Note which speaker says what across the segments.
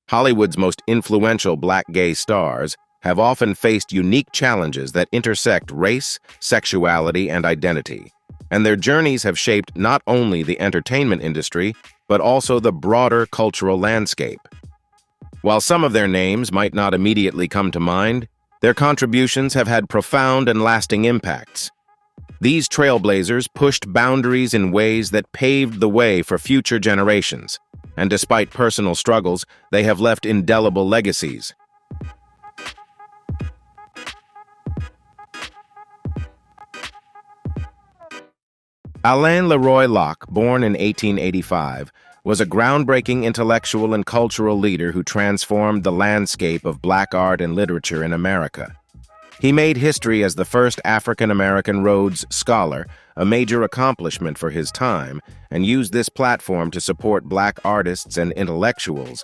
Speaker 1: Hollywood's most influential black gay stars have often faced unique challenges that intersect race, sexuality, and identity, and their journeys have shaped not only the entertainment industry, but also the broader cultural landscape. While some of their names might not immediately come to mind, their contributions have had profound and lasting impacts. These trailblazers pushed boundaries in ways that paved the way for future generations, and despite personal struggles, they have left indelible legacies. Alain Leroy Locke, born in 1885, was a groundbreaking intellectual and cultural leader who transformed the landscape of black art and literature in America. He made history as the first African-American Rhodes Scholar, a major accomplishment for his time, and used this platform to support black artists and intellectuals,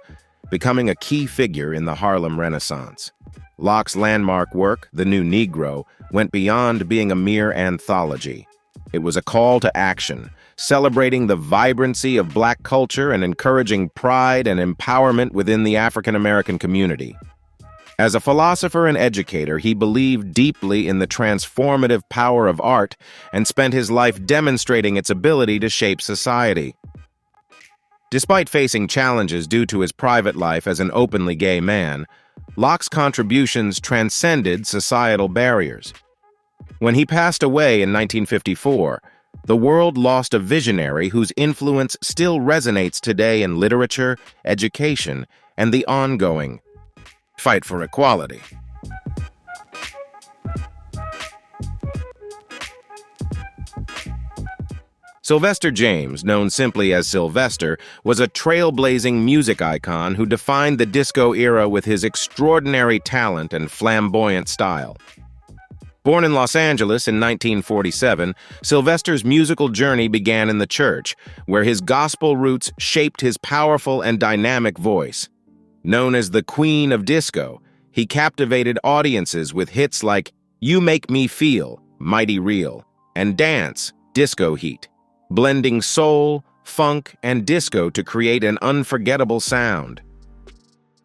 Speaker 1: becoming a key figure in the Harlem Renaissance. Locke's landmark work, The New Negro, went beyond being a mere anthology. It was a call to action, celebrating the vibrancy of black culture and encouraging pride and empowerment within the African-American community. As a philosopher and educator, he believed deeply in the transformative power of art and spent his life demonstrating its ability to shape society. Despite facing challenges due to his private life as an openly gay man, Locke's contributions transcended societal barriers. When he passed away in 1954, the world lost a visionary whose influence still resonates today in literature, education, and the ongoing fight for equality. Sylvester James, known simply as Sylvester, was a trailblazing music icon who defined the disco era with his extraordinary talent and flamboyant style. Born in Los Angeles in 1947, Sylvester's musical journey began in the church, where his gospel roots shaped his powerful and dynamic voice. Known as the Queen of Disco, he captivated audiences with hits like You Make Me Feel, Mighty Real, and Dance, Disco Heat, blending soul, funk, and disco to create an unforgettable sound.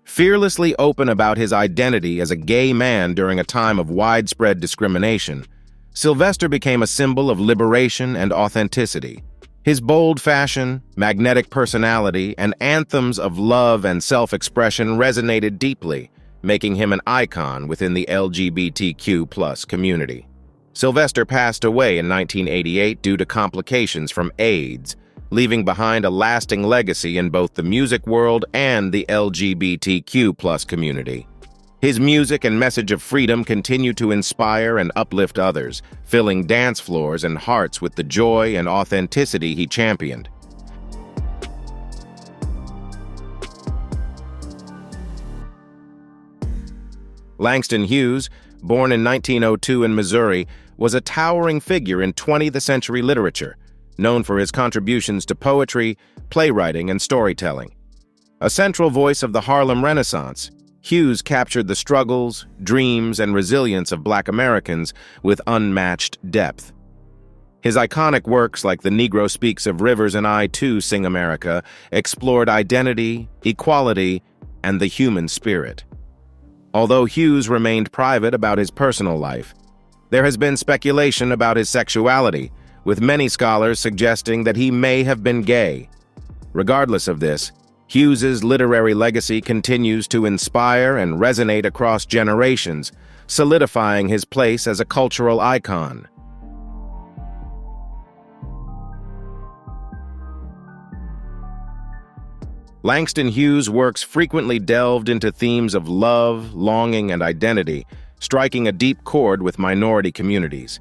Speaker 1: Fearlessly open about his identity as a gay man during a time of widespread discrimination, Sylvester became a symbol of liberation and authenticity. His bold fashion, magnetic personality, and anthems of love and self-expression resonated deeply, making him an icon within the LGBTQ+ community. Sylvester passed away in 1988 due to complications from AIDS, leaving behind a lasting legacy in both the music world and the LGBTQ+ community. His music and message of freedom continue to inspire and uplift others, filling dance floors and hearts with the joy and authenticity he championed. Langston Hughes, born in 1902 in Missouri, was a towering figure in 20th century literature, known for his contributions to poetry, playwriting, and storytelling. A central voice of the Harlem Renaissance, Hughes captured the struggles, dreams, and resilience of Black Americans with unmatched depth. His iconic works like The Negro Speaks of Rivers and I Too Sing America explored identity, equality, and the human spirit. Although Hughes remained private about his personal life, there has been speculation about his sexuality, with many scholars suggesting that he may have been gay. Regardless of this, Hughes's literary legacy continues to inspire and resonate across generations, solidifying his place as a cultural icon. Langston Hughes' works frequently delved into themes of love, longing, and identity, striking a deep chord with minority communities.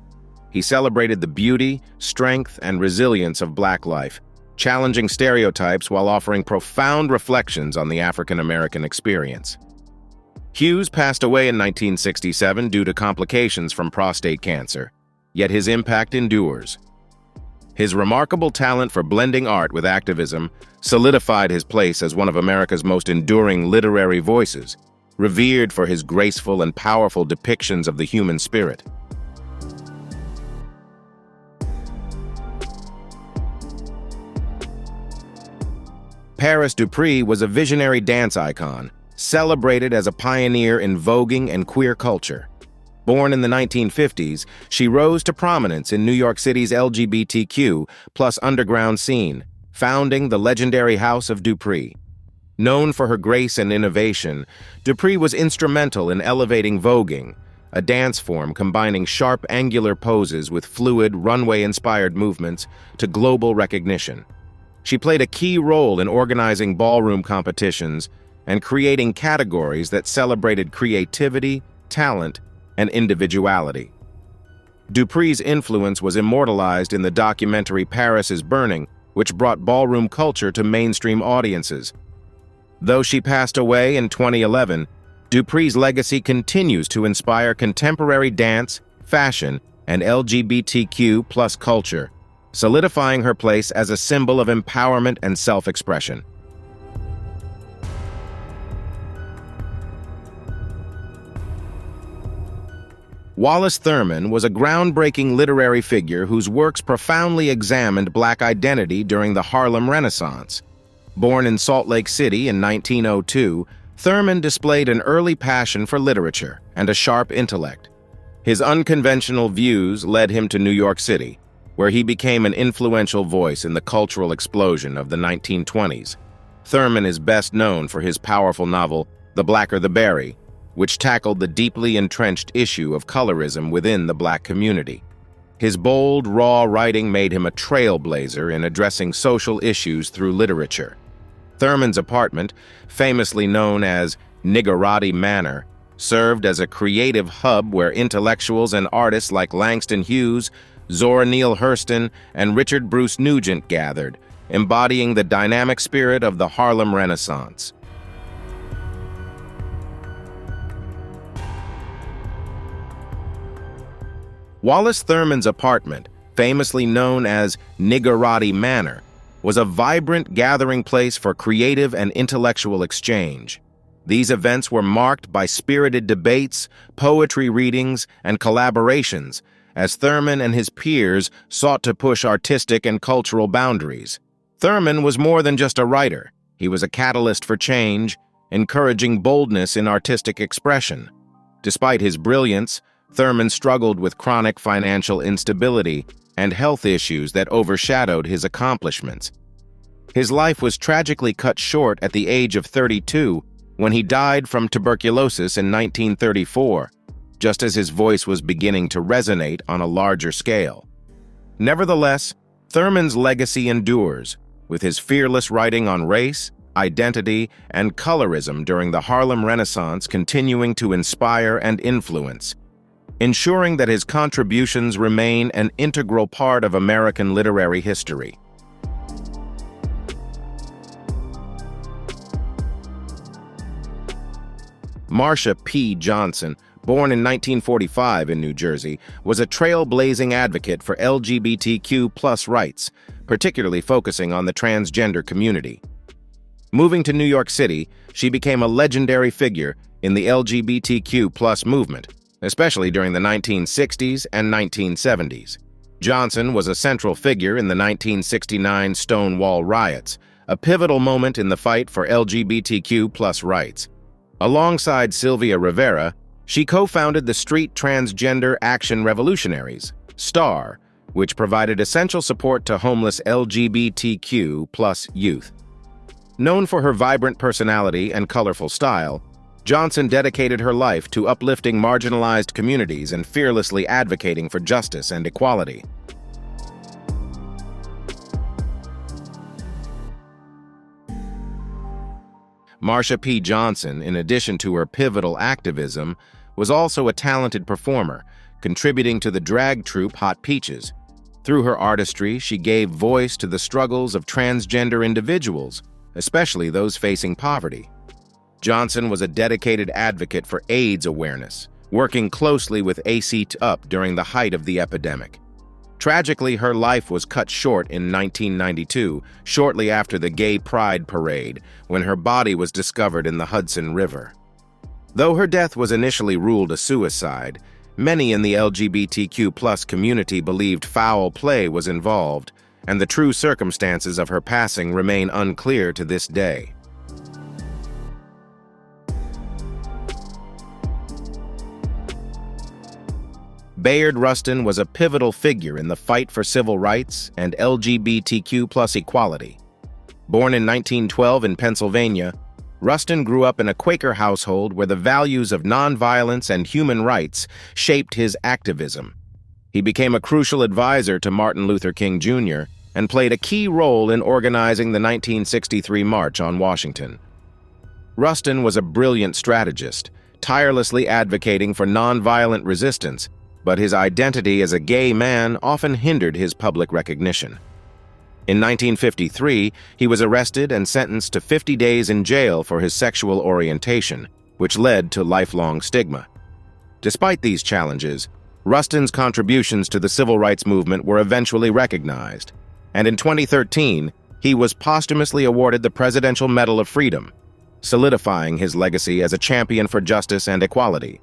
Speaker 1: He celebrated the beauty, strength, and resilience of Black life, challenging stereotypes while offering profound reflections on the African-American experience. Hughes passed away in 1967 due to complications from prostate cancer, yet his impact endures. His remarkable talent for blending art with activism solidified his place as one of America's most enduring literary voices, revered for his graceful and powerful depictions of the human spirit. Paris Dupri was a visionary dance icon, celebrated as a pioneer in voguing and queer culture. Born in the 1950s, she rose to prominence in New York City's LGBTQ plus underground scene, founding the legendary House of Dupri. Known for her grace and innovation, Dupri was instrumental in elevating voguing, a dance form combining sharp angular poses with fluid, runway-inspired movements, to global recognition. She played a key role in organizing ballroom competitions and creating categories that celebrated creativity, talent, and individuality. Dupri's influence was immortalized in the documentary Paris is Burning, which brought ballroom culture to mainstream audiences. Though she passed away in 2011, Dupri's legacy continues to inspire contemporary dance, fashion, and LGBTQ plus culture, solidifying her place as a symbol of empowerment and self-expression. Wallace Thurman was a groundbreaking literary figure whose works profoundly examined Black identity during the Harlem Renaissance. Born in Salt Lake City in 1902, Thurman displayed an early passion for literature and a sharp intellect. His unconventional views led him to New York City, where he became an influential voice in the cultural explosion of the 1920s. Thurman is best known for his powerful novel, The Blacker the Berry, which tackled the deeply entrenched issue of colorism within the Black community. His bold, raw writing made him a trailblazer in addressing social issues through literature. Thurman's apartment, famously known as Niggerati Manor, served as a creative hub where intellectuals and artists like Langston Hughes, Zora Neale Hurston, and Richard Bruce Nugent gathered, embodying the dynamic spirit of the Harlem Renaissance. Wallace Thurman's apartment, famously known as Niggerati Manor, was a vibrant gathering place for creative and intellectual exchange. These events were marked by spirited debates, poetry readings, and collaborations, as Thurman and his peers sought to push artistic and cultural boundaries. Thurman was more than just a writer. He was a catalyst for change, encouraging boldness in artistic expression. Despite his brilliance, Thurman struggled with chronic financial instability and health issues that overshadowed his accomplishments. His life was tragically cut short at the age of 32 when he died from tuberculosis in 1934, just as his voice was beginning to resonate on a larger scale. Nevertheless, Thurman's legacy endures, with his fearless writing on race, identity, and colorism during the Harlem Renaissance continuing to inspire and influence, ensuring that his contributions remain an integral part of American literary history. Marsha P. Johnson, born in 1945 in New Jersey, was a trailblazing advocate for LGBTQ plus rights, particularly focusing on the transgender community. Moving to New York City, she became a legendary figure in the LGBTQ plus movement, especially during the 1960s and 1970s. Johnson was a central figure in the 1969 Stonewall riots, a pivotal moment in the fight for LGBTQ plus rights. Alongside Sylvia Rivera, she co-founded the Street Transgender Action Revolutionaries, STAR, which provided essential support to homeless LGBTQ plus youth. Known for her vibrant personality and colorful style, Johnson dedicated her life to uplifting marginalized communities and fearlessly advocating for justice and equality. Marsha P. Johnson, in addition to her pivotal activism, was also a talented performer, contributing to the drag troupe Hot Peaches. Through her artistry, she gave voice to the struggles of transgender individuals, especially those facing poverty. Johnson was a dedicated advocate for AIDS awareness, working closely with Assotto during the height of the epidemic. Tragically, her life was cut short in 1992, shortly after the Gay Pride Parade, when her body was discovered in the Hudson River. Though her death was initially ruled a suicide, many in the LGBTQ+ community believed foul play was involved, and the true circumstances of her passing remain unclear to this day. Bayard Rustin was a pivotal figure in the fight for civil rights and LGBTQ+ equality. Born in 1912 in Pennsylvania, Rustin grew up in a Quaker household where the values of nonviolence and human rights shaped his activism. He became a crucial advisor to Martin Luther King Jr. and played a key role in organizing the 1963 March on Washington. Rustin was a brilliant strategist, tirelessly advocating for nonviolent resistance, but his identity as a gay man often hindered his public recognition. In 1953, he was arrested and sentenced to 50 days in jail for his sexual orientation, which led to lifelong stigma. Despite these challenges, Rustin's contributions to the civil rights movement were eventually recognized, and in 2013, he was posthumously awarded the Presidential Medal of Freedom, solidifying his legacy as a champion for justice and equality.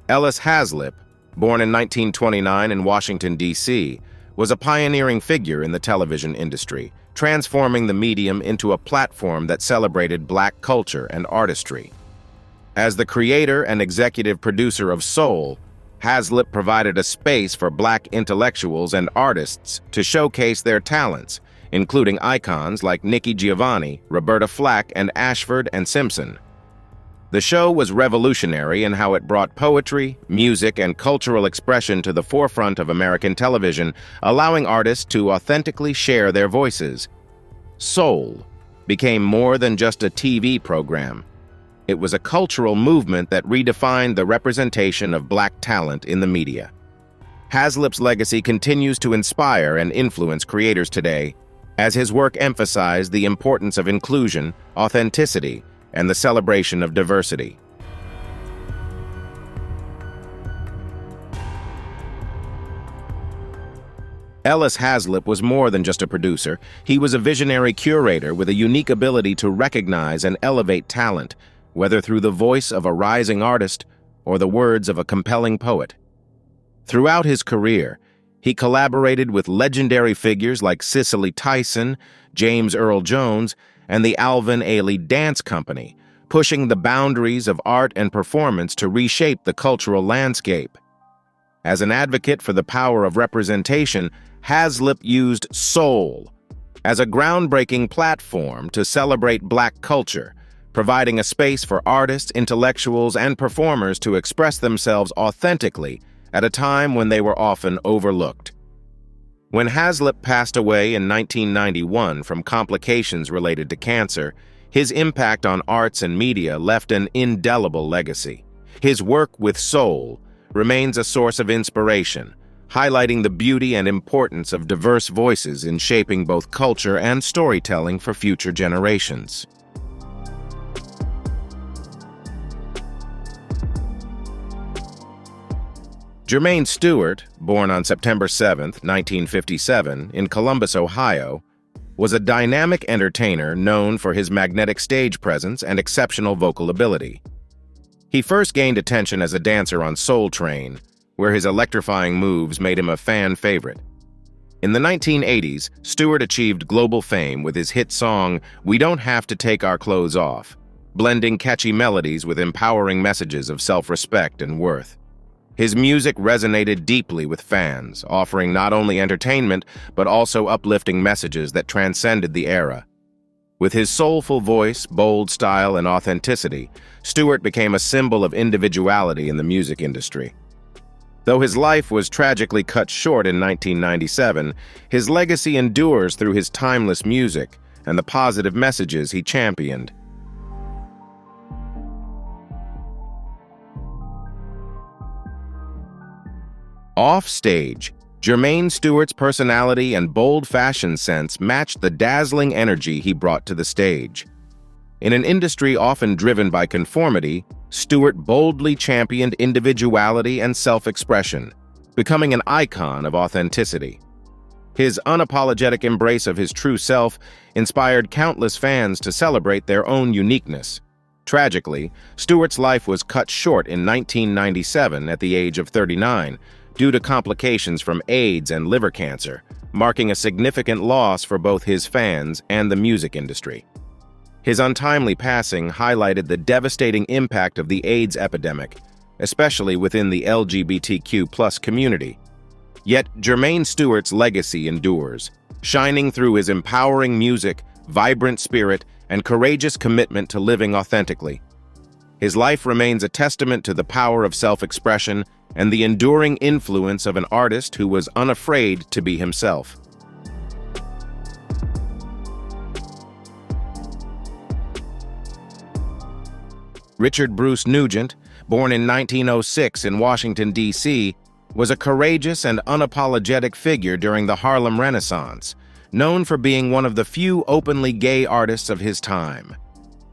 Speaker 1: Ellis Haizlip, born in 1929 in Washington, D.C., was a pioneering figure in the television industry, transforming the medium into a platform that celebrated Black culture and artistry. As the creator and executive producer of Soul, Haizlip provided a space for Black intellectuals and artists to showcase their talents, including icons like Nikki Giovanni, Roberta Flack, and Ashford and Simpson. The show was revolutionary in how it brought poetry, music, and cultural expression to the forefront of American television, allowing artists to authentically share their voices. Soul became more than just a TV program. It was a cultural movement that redefined the representation of Black talent in the media. Haizlip's legacy continues to inspire and influence creators today, as his work emphasized the importance of inclusion, authenticity, and the celebration of diversity. Ellis Haizlip was more than just a producer. He was a visionary curator with a unique ability to recognize and elevate talent, whether through the voice of a rising artist or the words of a compelling poet. Throughout his career, he collaborated with legendary figures like Cicely Tyson, James Earl Jones, and the Alvin Ailey Dance Company, pushing the boundaries of art and performance to reshape the cultural landscape. As an advocate for the power of representation, Haizlip used Soul as a groundbreaking platform to celebrate Black culture, providing a space for artists, intellectuals, and performers to express themselves authentically at a time when they were often overlooked. When Haizlip passed away in 1991 from complications related to cancer, his impact on arts and media left an indelible legacy. His work with Soul remains a source of inspiration, highlighting the beauty and importance of diverse voices in shaping both culture and storytelling for future generations. Jermaine Stewart, born on September 7, 1957, in Columbus, Ohio, was a dynamic entertainer known for his magnetic stage presence and exceptional vocal ability. He first gained attention as a dancer on Soul Train, where his electrifying moves made him a fan favorite. In the 1980s, Stewart achieved global fame with his hit song, "We Don't Have to Take Our Clothes Off," blending catchy melodies with empowering messages of self-respect and worth. His music resonated deeply with fans, offering not only entertainment, but also uplifting messages that transcended the era. With his soulful voice, bold style, and authenticity, Stewart became a symbol of individuality in the music industry. Though his life was tragically cut short in 1997, his legacy endures through his timeless music and the positive messages he championed. Off-stage, Jermaine Stewart's personality and bold fashion sense matched the dazzling energy he brought to the stage. In an industry often driven by conformity, Stewart boldly championed individuality and self-expression, becoming an icon of authenticity. His unapologetic embrace of his true self inspired countless fans to celebrate their own uniqueness, Tragically, Stewart's life was cut short in 1997 at the age of 39 due to complications from AIDS and liver cancer, marking a significant loss for both his fans and the music industry. His untimely passing highlighted the devastating impact of the AIDS epidemic, especially within the LGBTQ+ community. Yet Jermaine Stewart's legacy endures, shining through his empowering music, vibrant spirit, and courageous commitment to living authentically. His life remains a testament to the power of self-expression and the enduring influence of an artist who was unafraid to be himself. Richard Bruce Nugent, born in 1906 in Washington, D.C., was a courageous and unapologetic figure during the Harlem Renaissance, known for being one of the few openly gay artists of his time.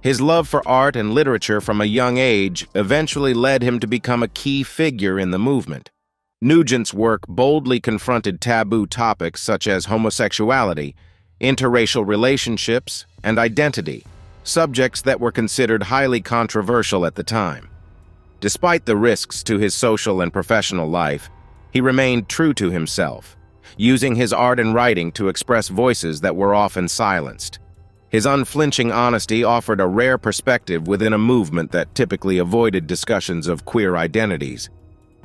Speaker 1: His love for art and literature from a young age eventually led him to become a key figure in the movement. Nugent's work boldly confronted taboo topics such as homosexuality, interracial relationships, and identity, subjects that were considered highly controversial at the time. Despite the risks to his social and professional life, he remained true to himself, using his art and writing to express voices that were often silenced. His unflinching honesty offered a rare perspective within a movement that typically avoided discussions of queer identities.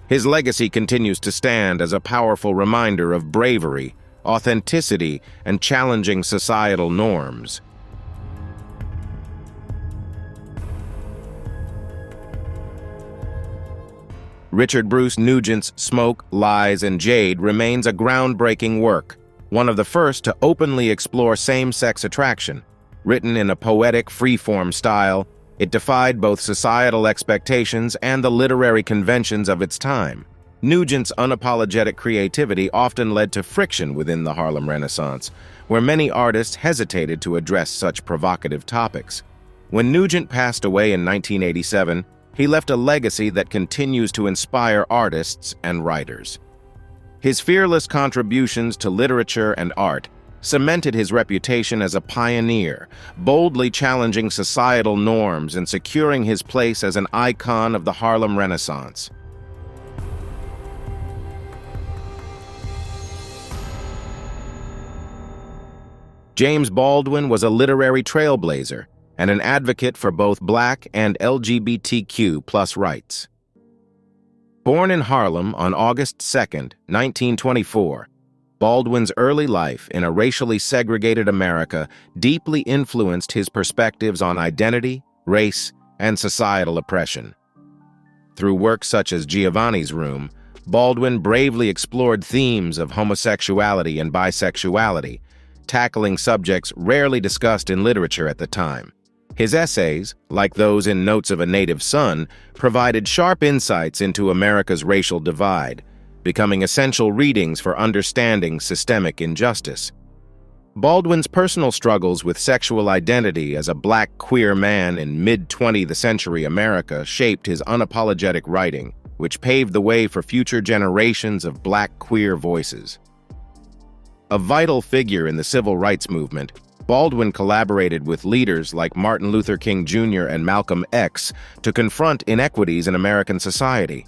Speaker 1: His legacy continues to stand as a powerful reminder of bravery, authenticity, and challenging societal norms. Richard Bruce Nugent's Smoke, Lies, and Jade remains a groundbreaking work, one of the first to openly explore same-sex attraction. Written in a poetic, free-form style, it defied both societal expectations and the literary conventions of its time. Nugent's unapologetic creativity often led to friction within the Harlem Renaissance, where many artists hesitated to address such provocative topics. When Nugent passed away in 1987, he left a legacy that continues to inspire artists and writers. His fearless contributions to literature and art cemented his reputation as a pioneer, boldly challenging societal norms and securing his place as an icon of the Harlem Renaissance. James Baldwin was a literary trailblazer and an advocate for both Black and LGBTQ+ rights. Born in Harlem on August 2, 1924, Baldwin's early life in a racially segregated America deeply influenced his perspectives on identity, race, and societal oppression. Through works such as Giovanni's Room, Baldwin bravely explored themes of homosexuality and bisexuality, tackling subjects rarely discussed in literature at the time. His essays, like those in Notes of a Native Son, provided sharp insights into America's racial divide, becoming essential readings for understanding systemic injustice. Baldwin's personal struggles with sexual identity as a Black queer man in mid-20th century America shaped his unapologetic writing, which paved the way for future generations of Black queer voices. A vital figure in the civil rights movement, Baldwin collaborated with leaders like Martin Luther King Jr. and Malcolm X to confront inequities in American society.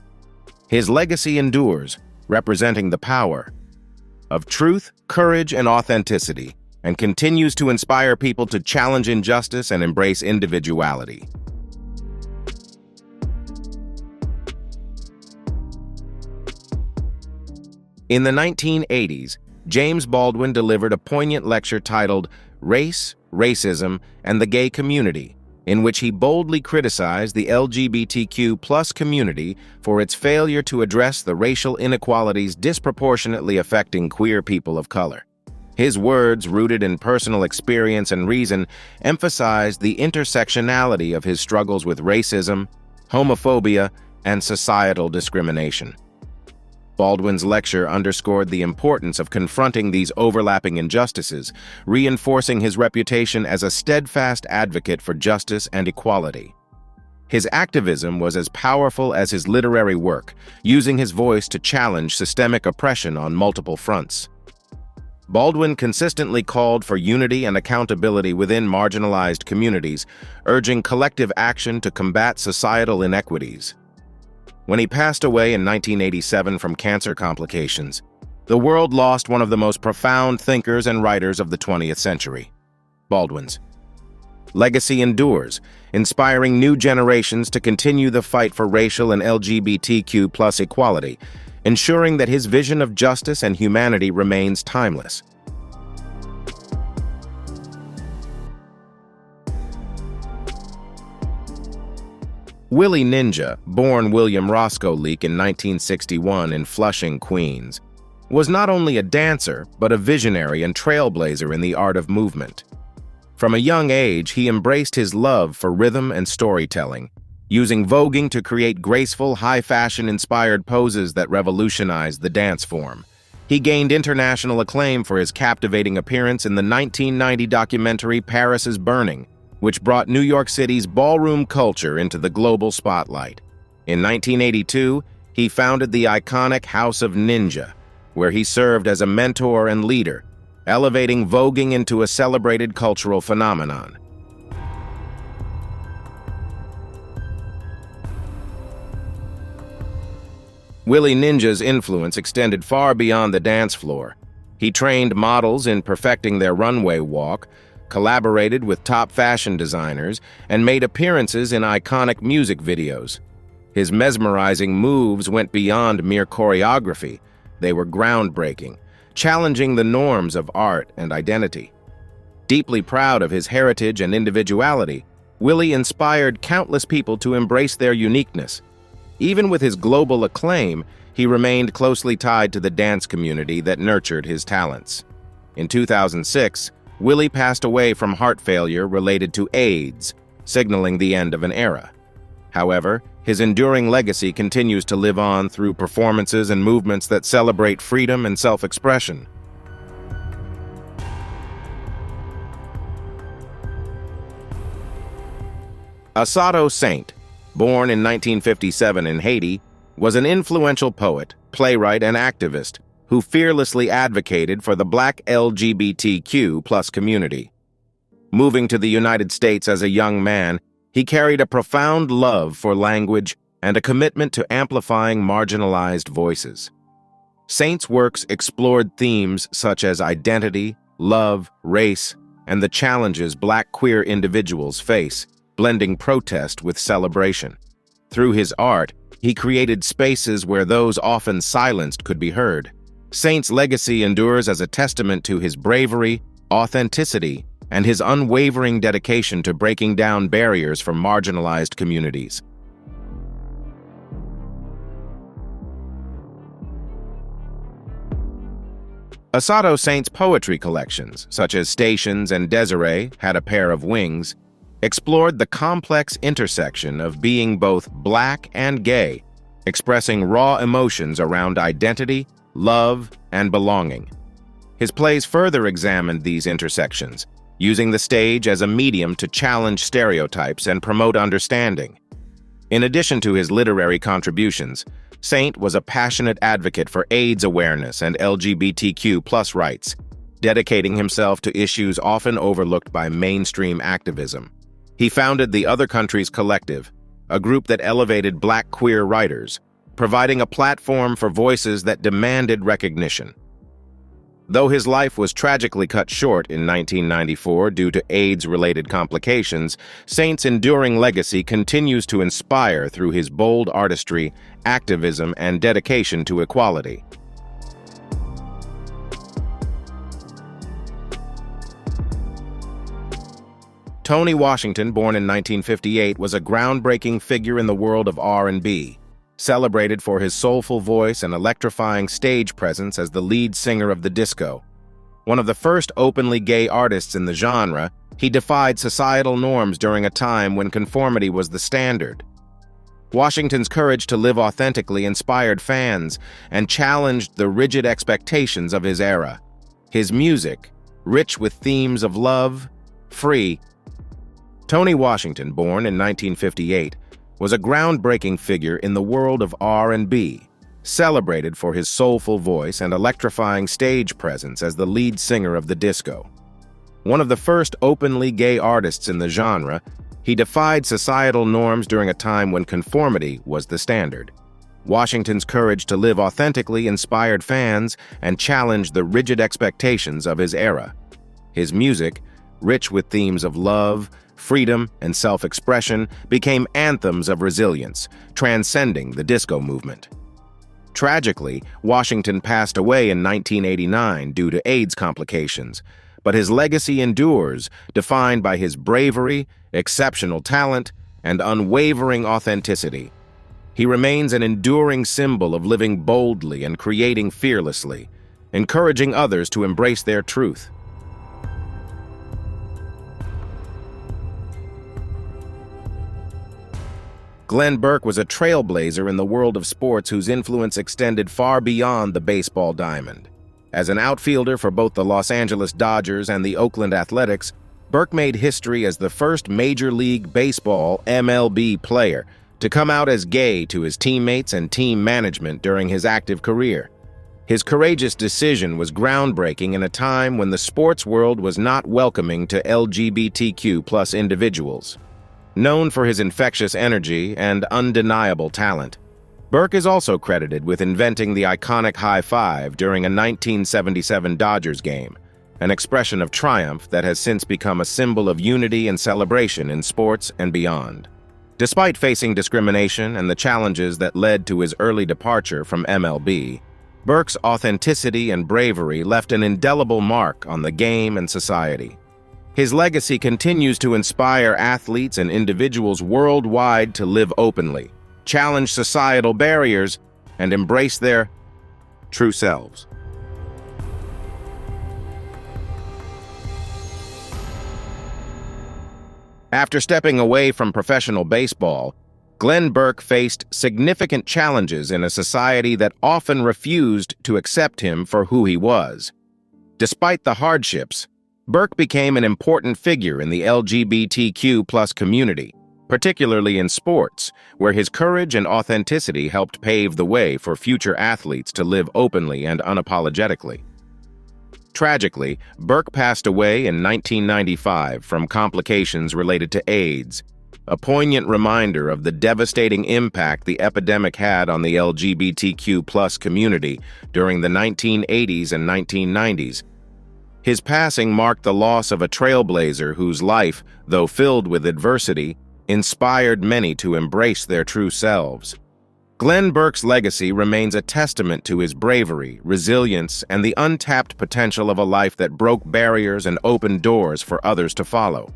Speaker 1: His legacy endures, representing the power of truth, courage, and authenticity, and continues to inspire people to challenge injustice and embrace individuality. In the 1980s, James Baldwin delivered a poignant lecture titled Race, Racism, and the Gay Community, in which he boldly criticized the LGBTQ+ community for its failure to address the racial inequalities disproportionately affecting queer people of color. His words, rooted in personal experience and reason, emphasized the intersectionality of his struggles with racism, homophobia, and societal discrimination. Baldwin's lecture underscored the importance of confronting these overlapping injustices, reinforcing his reputation as a steadfast advocate for justice and equality. His activism was as powerful as his literary work, using his voice to challenge systemic oppression on multiple fronts. Baldwin consistently called for unity and accountability within marginalized communities, urging collective action to combat societal inequities. When he passed away in 1987 from cancer complications, the world lost one of the most profound thinkers and writers of the 20th century. Baldwin's legacy endures, inspiring new generations to continue the fight for racial and LGBTQ+ equality, ensuring that his vision of justice and humanity remains timeless. Willie Ninja, born William Roscoe Leake in 1961 in Flushing, Queens, was not only a dancer, but a visionary and trailblazer in the art of movement. From a young age, he embraced his love for rhythm and storytelling, using voguing to create graceful, high-fashion-inspired poses that revolutionized the dance form. He gained international acclaim for his captivating appearance in the 1990 documentary Paris is Burning, which brought New York City's ballroom culture into the global spotlight. In 1982, he founded the iconic House of Ninja, where he served as a mentor and leader, elevating voguing into a celebrated cultural phenomenon. Willie Ninja's influence extended far beyond the dance floor. He trained models in perfecting their runway walk, collaborated with top fashion designers, and made appearances in iconic music videos. His mesmerizing moves went beyond mere choreography. They were groundbreaking, challenging the norms of art and identity. Deeply proud of his heritage and individuality, Willie inspired countless people to embrace their uniqueness. Even with his global acclaim, he remained closely tied to the dance community that nurtured his talents. In 2006, Willie passed away from heart failure related to AIDS, signaling the end of an era. However, his enduring legacy continues to live on through performances and movements that celebrate freedom and self-expression. Assotto Saint, born in 1957 in Haiti, was an influential poet, playwright, and activist who fearlessly advocated for the Black LGBTQ+ community. Moving to the United States as a young man, he carried a profound love for language and a commitment to amplifying marginalized voices. Saint's works explored themes such as identity, love, race, and the challenges Black queer individuals face, blending protest with celebration. Through his art, he created spaces where those often silenced could be heard. Saint's legacy endures as a testament to his bravery, authenticity, and his unwavering dedication to breaking down barriers for marginalized communities. Assotto Saint's poetry collections, such as Stations and Desiree Had a Pair of Wings, explored the complex intersection of being both Black and gay, expressing raw emotions around identity, love, and belonging. His plays further examined these intersections, using the stage as a medium to challenge stereotypes and promote understanding. In addition to his literary contributions, Saint was a passionate advocate for AIDS awareness and LGBTQ+ rights, dedicating himself to issues often overlooked by mainstream activism. He founded the Other Countries Collective, a group that elevated Black queer writers, providing a platform for voices that demanded recognition. Though his life was tragically cut short in 1994 due to AIDS-related complications, Saint's enduring legacy continues to inspire through his bold artistry, activism, and dedication to equality. Tony Washington, born in 1958, was a groundbreaking figure in the world of R&B. Celebrated for his soulful voice and electrifying stage presence as the lead singer of the disco. One of the first openly gay artists in the genre, he defied societal norms during a time when conformity was the standard. Washington's courage to live authentically inspired fans and challenged the rigid expectations of his era. His music, rich with themes of love, free. Tony Washington, born in 1958, was a groundbreaking figure in the world of R&B, celebrated for his soulful voice and electrifying stage presence as the lead singer of the disco. One of the first openly gay artists in the genre, he defied societal norms during a time when conformity was the standard. Washington's courage to live authentically inspired fans and challenged the rigid expectations of his era. His music, rich with themes of love, freedom, and self-expression, became anthems of resilience, transcending the disco movement. Tragically, Washington passed away in 1989 due to AIDS complications, but his legacy endures, defined by his bravery, exceptional talent, and unwavering authenticity. He remains an enduring symbol of living boldly and creating fearlessly, encouraging others to embrace their truth. Glenn Burke was a trailblazer in the world of sports whose influence extended far beyond the baseball diamond. As an outfielder for both the Los Angeles Dodgers and the Oakland Athletics, Burke made history as the first Major League Baseball (MLB) player to come out as gay to his teammates and team management during his active career. His courageous decision was groundbreaking in a time when the sports world was not welcoming to LGBTQ+ individuals. Known for his infectious energy and undeniable talent, Burke is also credited with inventing the iconic high five during a 1977 Dodgers game, an expression of triumph that has since become a symbol of unity and celebration in sports and beyond. Despite facing discrimination and the challenges that led to his early departure from MLB, Burke's authenticity and bravery left an indelible mark on the game and society. His legacy continues to inspire athletes and individuals worldwide to live openly, challenge societal barriers, and embrace their true selves. After stepping away from professional baseball, Glenn Burke faced significant challenges in a society that often refused to accept him for who he was. Despite the hardships, Burke became an important figure in the LGBTQ+ community, particularly in sports, where his courage and authenticity helped pave the way for future athletes to live openly and unapologetically. Tragically, Burke passed away in 1995 from complications related to AIDS, a poignant reminder of the devastating impact the epidemic had on the LGBTQ+ community during the 1980s and 1990s. His passing marked the loss of a trailblazer whose life, though filled with adversity, inspired many to embrace their true selves. Glenn Burke's legacy remains a testament to his bravery, resilience, and the untapped potential of a life that broke barriers and opened doors for others to follow.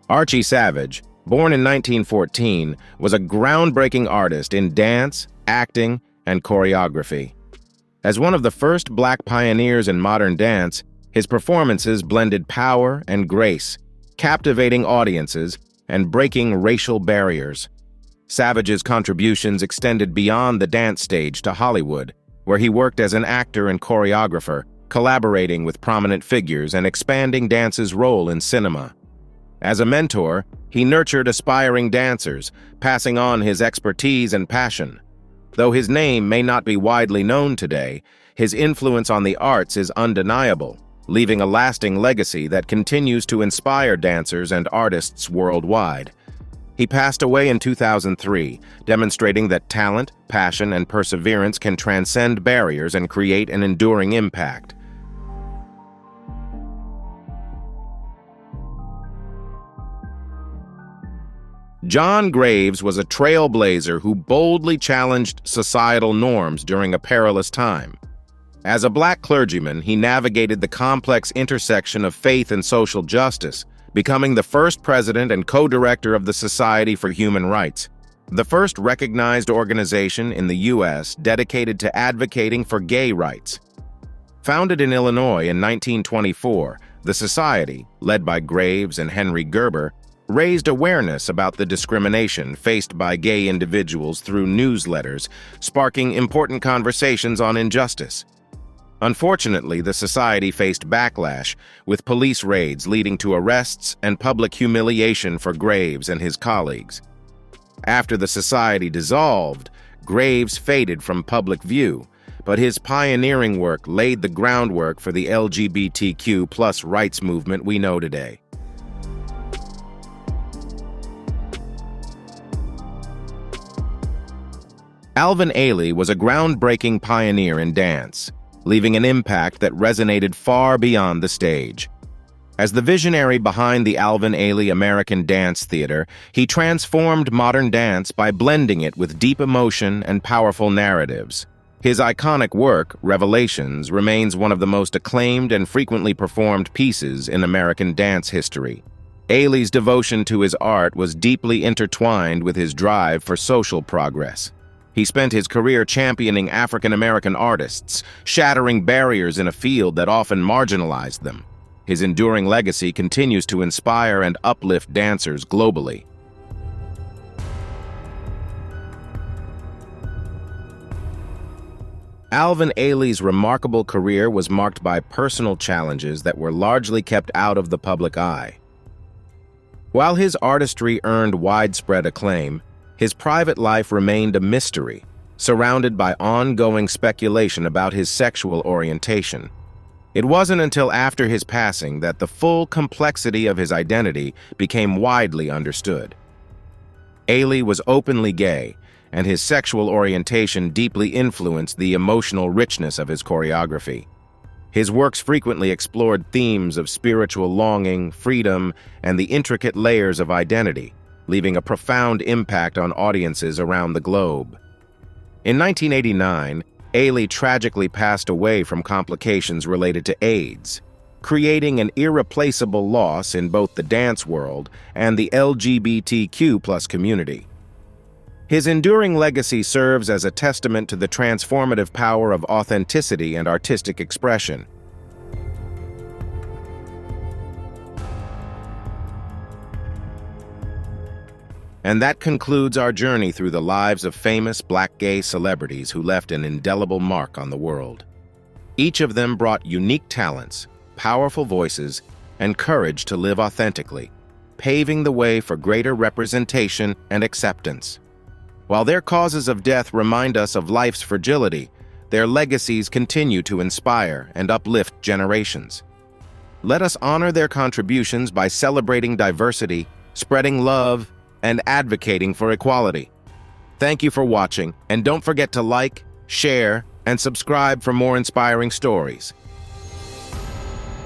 Speaker 1: Archie Savage, born in 1914, was a groundbreaking artist in dance, acting, and choreography. As one of the first black pioneers in modern dance, his performances blended power and grace, captivating audiences and breaking racial barriers. Savage's contributions extended beyond the dance stage to Hollywood, where he worked as an actor and choreographer, collaborating with prominent figures and expanding dance's role in cinema. As a mentor, he nurtured aspiring dancers, passing on his expertise and passion. Though his name may not be widely known today, his influence on the arts is undeniable, leaving a lasting legacy that continues to inspire dancers and artists worldwide. He passed away in 2003, demonstrating that talent, passion, and perseverance can transcend barriers and create an enduring impact. John Graves was a trailblazer who boldly challenged societal norms during a perilous time. As a black clergyman, he navigated the complex intersection of faith and social justice, becoming the first president and co-director of the Society for Human Rights, the first recognized organization in the U.S. dedicated to advocating for gay rights. Founded in Illinois in 1924, the Society, led by Graves and Henry Gerber, raised awareness about the discrimination faced by gay individuals through newsletters, sparking important conversations on injustice. Unfortunately, the society faced backlash, with police raids leading to arrests and public humiliation for Graves and his colleagues. After the society dissolved, Graves faded from public view, but his pioneering work laid the groundwork for the LGBTQ+ rights movement we know today. Alvin Ailey was a groundbreaking pioneer in dance, leaving an impact that resonated far beyond the stage. As the visionary behind the Alvin Ailey American Dance Theater, he transformed modern dance by blending it with deep emotion and powerful narratives. His iconic work, Revelations, remains one of the most acclaimed and frequently performed pieces in American dance history. Ailey's devotion to his art was deeply intertwined with his drive for social progress. He spent his career championing African-American artists, shattering barriers in a field that often marginalized them. His enduring legacy continues to inspire and uplift dancers globally. Alvin Ailey's remarkable career was marked by personal challenges that were largely kept out of the public eye. While his artistry earned widespread acclaim, his private life remained a mystery, surrounded by ongoing speculation about his sexual orientation. It wasn't until after his passing that the full complexity of his identity became widely understood. Ailey was openly gay, and his sexual orientation deeply influenced the emotional richness of his choreography. His works frequently explored themes of spiritual longing, freedom, and the intricate layers of identity, leaving a profound impact on audiences around the globe. In 1989, Ailey tragically passed away from complications related to AIDS, creating an irreplaceable loss in both the dance world and the LGBTQ+ community. His enduring legacy serves as a testament to the transformative power of authenticity and artistic expression. And that concludes our journey through the lives of famous Black gay celebrities who left an indelible mark on the world. Each of them brought unique talents, powerful voices, and courage to live authentically, paving the way for greater representation and acceptance. While their causes of death remind us of life's fragility, their legacies continue to inspire and uplift generations. Let us honor their contributions by celebrating diversity, spreading love, and advocating for equality. Thank you for watching, and don't forget to like, share, and subscribe for more inspiring stories.